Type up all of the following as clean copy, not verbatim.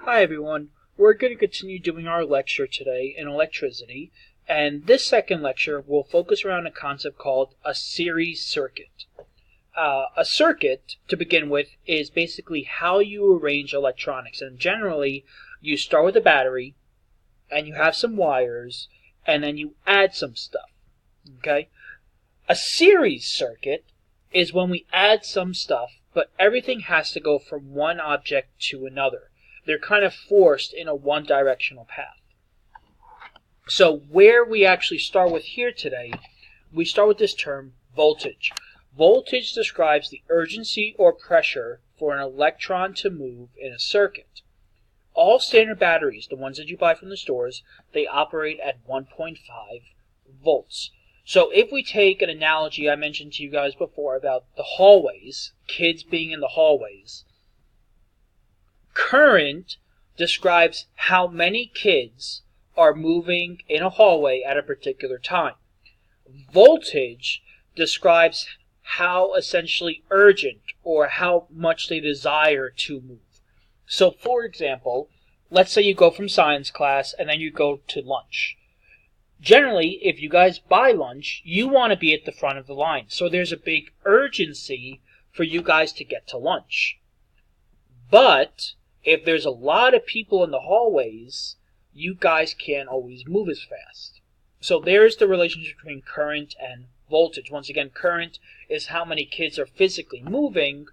Hi everyone, we're going to continue doing our lecture today in electricity, and this second lecture will focus around a concept called a series circuit. A circuit, to begin with, is basically how you arrange electronics, and generally you start with a battery, and you have some wires, and then you add some stuff, okay? A series circuit is when we add some stuff, but everything has to go from one object to another. They're kind of forced in a one-directional path. So where we actually start with here today, we start with this term voltage. Voltage describes the urgency or pressure for an electron to move in a circuit. All standard batteries, the ones that you buy from the stores, they operate at 1.5 volts. So if we take an analogy I mentioned to you guys before about the hallways, kids being in the hallways, current describes how many kids are moving in a hallway at a particular time. Voltage describes how essentially urgent or how much they desire to move. So for example, let's say you go from science class and then you go to lunch. Generally, if you guys buy lunch, you want to be at the front of the line. So there's a big urgency for you guys to get to lunch. But if there's a lot of people in the hallways, you guys can't always move as fast. So there's the relationship between current and voltage. Once again, current is how many kids are physically moving.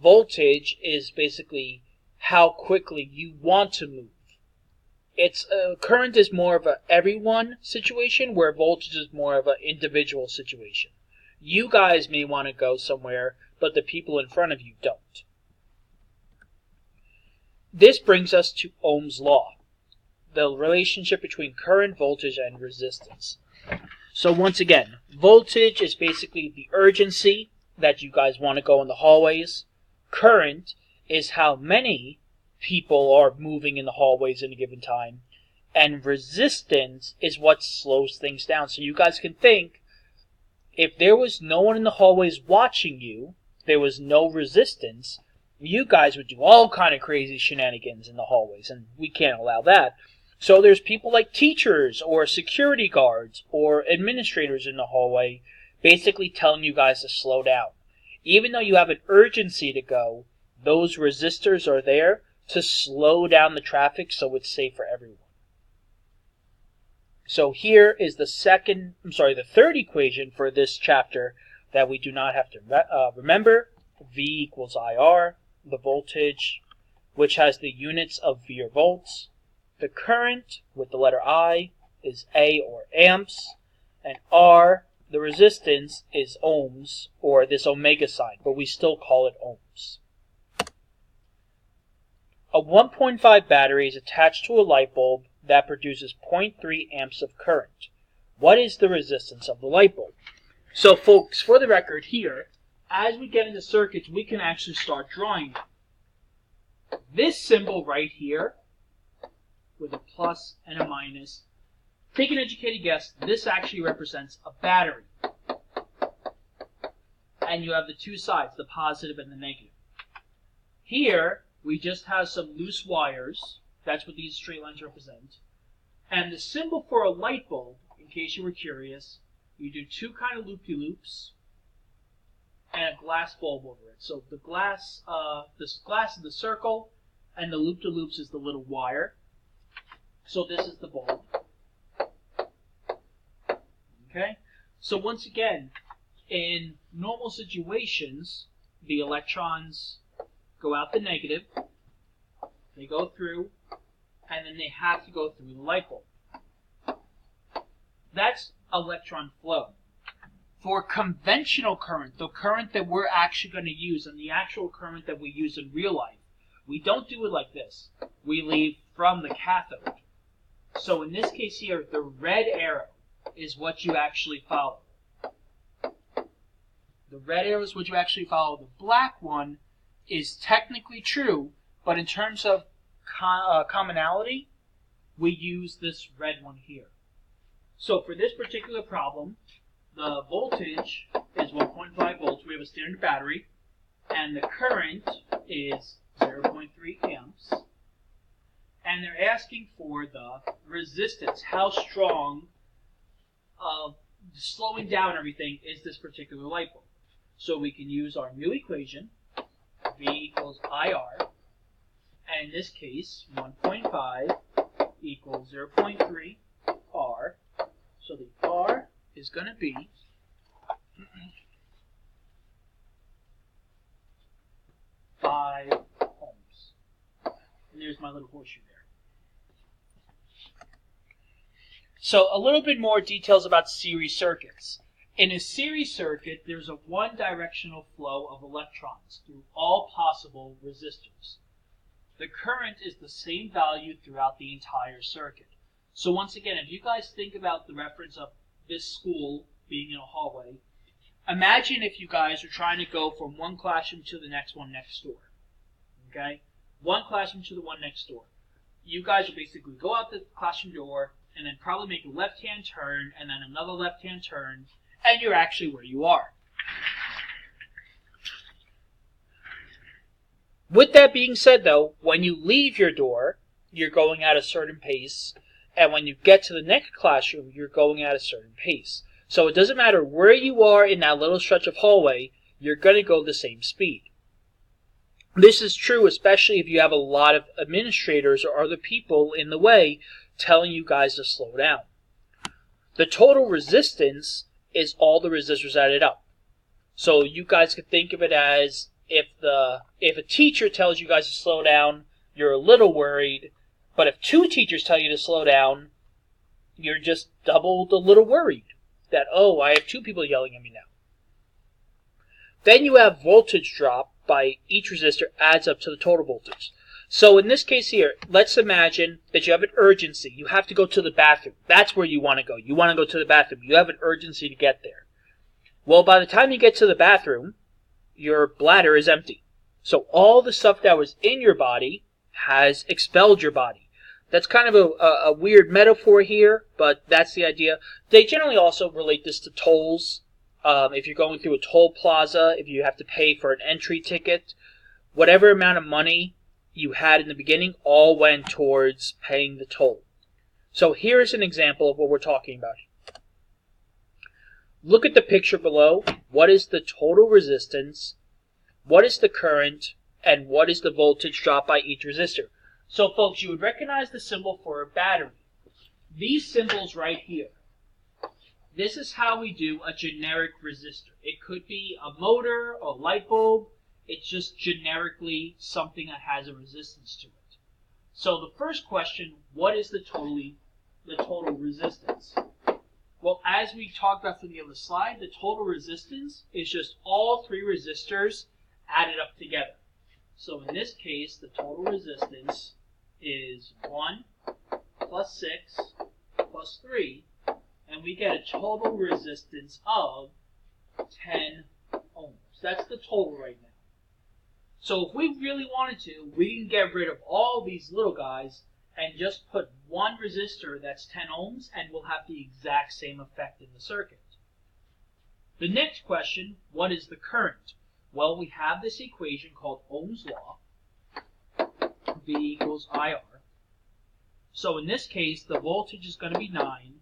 Voltage is basically how quickly you want to move. Current is more of a everyone situation, where voltage is more of an individual situation. You guys may want to go somewhere, but the people in front of you don't. This brings us to Ohm's law, the relationship between current, voltage, and resistance. So once again, voltage is basically the urgency that you guys want to go in the hallways. Current is how many people are moving in the hallways at a given time. And resistance is what slows things down. So you guys can think, if there was no one in the hallways watching you, there was no resistance, you guys would do all kind of crazy shenanigans in the hallways, and we can't allow that. So there's people like teachers or security guards or administrators in the hallway basically telling you guys to slow down. Even though you have an urgency to go, those resistors are there to slow down the traffic so it's safe for everyone. So here is the third equation for this chapter that we do not have to remember. V equals IR, the voltage, which has the units of V or volts. The current, with the letter I, is A or amps. And R, the resistance, is ohms, or this omega sign, but we still call it ohms. A 1.5 battery is attached to a light bulb that produces 0.3 amps of current. What is the resistance of the light bulb? So folks, for the record here, as we get into circuits, we can actually start drawing them. This symbol right here, with a plus and a minus, take an educated guess, this actually represents a battery. And you have the two sides, the positive and the negative. Here, we just have some loose wires. That's what these straight lines represent. And the symbol for a light bulb, in case you were curious, you do two kind of loop-de-loops and a glass bulb over it. So the glass is the circle, and the loop-de-loops is the little wire. So this is the bulb. Okay? So once again, in normal situations, the electrons go out the negative, they go through, and then they have to go through the light bulb. That's electron flow. For conventional current, the current that we're actually going to use, and the actual current that we use in real life, we don't do it like this. We leave from the cathode. So in this case here, the red arrow is what you actually follow. The red arrow is what you actually follow. The black one is technically true, but in terms of commonality, we use this red one here. So for this particular problem, the voltage is 1.5 volts. We have a standard battery, and the current is 0.3 amps. and they're asking for the resistance. How strong of slowing down everything is this particular light bulb? So we can use our new equation, V equals IR, and in this case, 1.5 equals 0.3 R. So the R is going to be 5 ohms. And there's my little horseshoe there. So a little bit more details about series circuits. In a series circuit, there's a one-directional flow of electrons through all possible resistors. The current is the same value throughout the entire circuit. So once again, if you guys think about the reference of this school being in a hallway, imagine if you guys are trying to go from one classroom to the next one next door. Okay? One classroom to the one next door. You guys will basically go out the classroom door and then probably make a left-hand turn and then another left-hand turn, and you're actually where you are. With that being said, though, when you leave your door, you're going at a certain pace, and when you get to the next classroom, you're going at a certain pace. So it doesn't matter where you are in that little stretch of hallway, you're going to go the same speed. This is true especially if you have a lot of administrators or other people in the way telling you guys to slow down. The total resistance is all the resistors added up. So you guys could think of it as if a teacher tells you guys to slow down, you're a little worried, but if 2 teachers tell you to slow down, you're just double the little worried that, oh, I have 2 people yelling at me now. Then you have voltage drop by each resistor adds up to the total voltage. So in this case here, let's imagine that you have an urgency. You have to go to the bathroom. That's where you want to go. You want to go to the bathroom. You have an urgency to get there. Well, by the time you get to the bathroom, your bladder is empty. So all the stuff that was in your body has expelled your body. That's kind of a weird metaphor here, but that's the idea. They generally also relate this to tolls. If you're going through a toll plaza, if you have to pay for an entry ticket, whatever amount of money you had in the beginning all went towards paying the toll. So here's an example of what we're talking about. Look at the picture below. What is the total resistance? What is the current? And what is the voltage drop by each resistor? So folks, you would recognize the symbol for a battery. These symbols right here. This is how we do a generic resistor. It could be a motor, a light bulb. It's just generically something that has a resistance to it. So the first question, what is the total resistance? Well, as we talked about from the other slide, the total resistance is just all 3 resistors added up together. So in this case, the total resistance is 1 plus 6 plus 3, and we get a total resistance of 10 ohms. That's the total right now. So if we really wanted to, we can get rid of all these little guys and just put one resistor that's 10 ohms, and we'll have the exact same effect in the circuit. The next question, what is the current? Well, we have this equation called Ohm's law, V equals IR. So in this case, the voltage is going to be 9.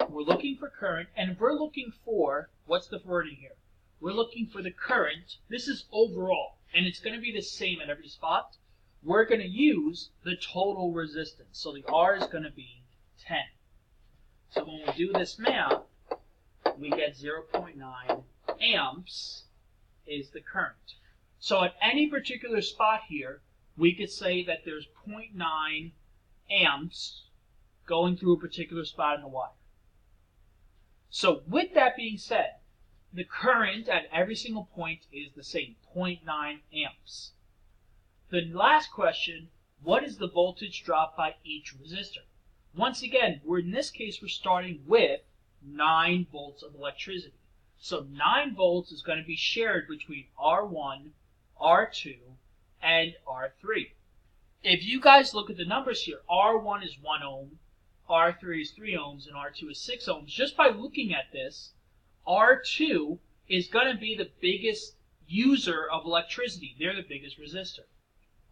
We're looking for current, and we're looking for, what's the wording here? We're looking for the current. This is overall, and it's going to be the same at every spot. We're going to use the total resistance. So the R is going to be 10. So when we do this math, we get 0.9 amps is the current. So at any particular spot here, we could say that there's 0.9 amps going through a particular spot in the wire. So with that being said, the current at every single point is the same, 0.9 amps. The last question, what is the voltage drop by each resistor? Once again, in this case, we're starting with 9 volts of electricity. So 9 volts is going to be shared between R1, R2, and R3. If you guys look at the numbers here, R1 is 1 ohm, R3 is 3 ohms, and R2 is 6 ohms. Just by looking at this, R2 is going to be the biggest user of electricity. They're the biggest resistor.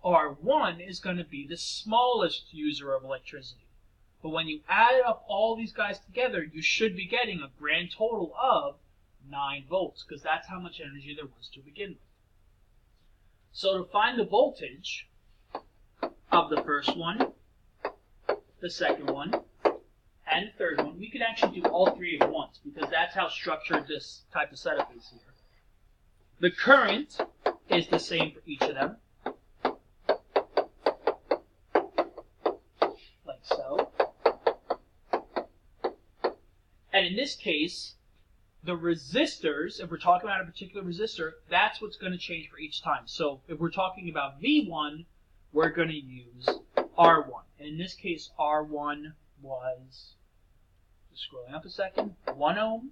R1 is going to be the smallest user of electricity. But when you add up all these guys together, you should be getting a grand total of 9 volts, because that's how much energy there was to begin with. So to find the voltage of the first one, the second one, and the third one, we could actually do all three at once, because that's how structured this type of setup is here. The current is the same for each of them, like so. And in this case, the resistors, if we're talking about a particular resistor, that's what's going to change for each time. So if we're talking about V1, we're going to use R1. And in this case, R1 was, just scrolling up a second, 1 ohm.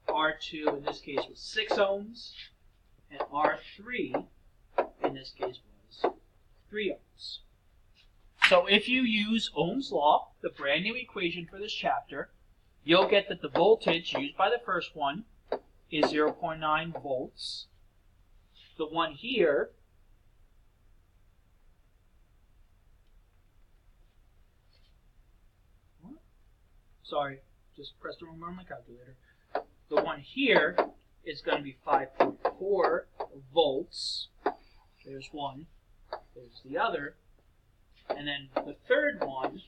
R2 in this case was 6 ohms. And R3 in this case was 3 ohms. So if you use Ohm's law, the brand new equation for this chapter, you'll get that the voltage used by the first one is 0.9 volts. The one here sorry, just pressed the wrong button on my calculator. The one here is going to be 5.4 volts. There's one. There's the other. And then the third one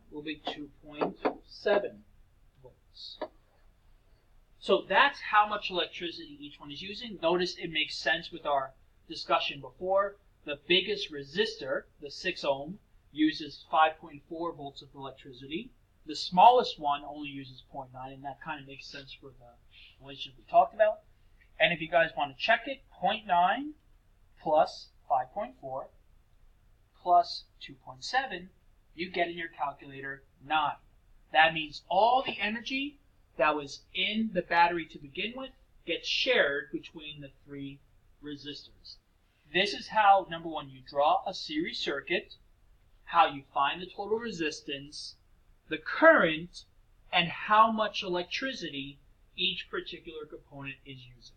will be 2.7 volts. So that's how much electricity each one is using. Notice it makes sense with our discussion before. The biggest resistor, the 6 ohm, uses 5.4 volts of electricity. The smallest one only uses 0.9, and that kind of makes sense for the relationship we talked about. And if you guys want to check it, 0.9 plus 5.4 plus 2.7, you get in your calculator 9. That means all the energy that was in the battery to begin with gets shared between the 3 resistors. This is how, number one, you draw a series circuit, how you find the total resistance, the current, and how much electricity each particular component is using.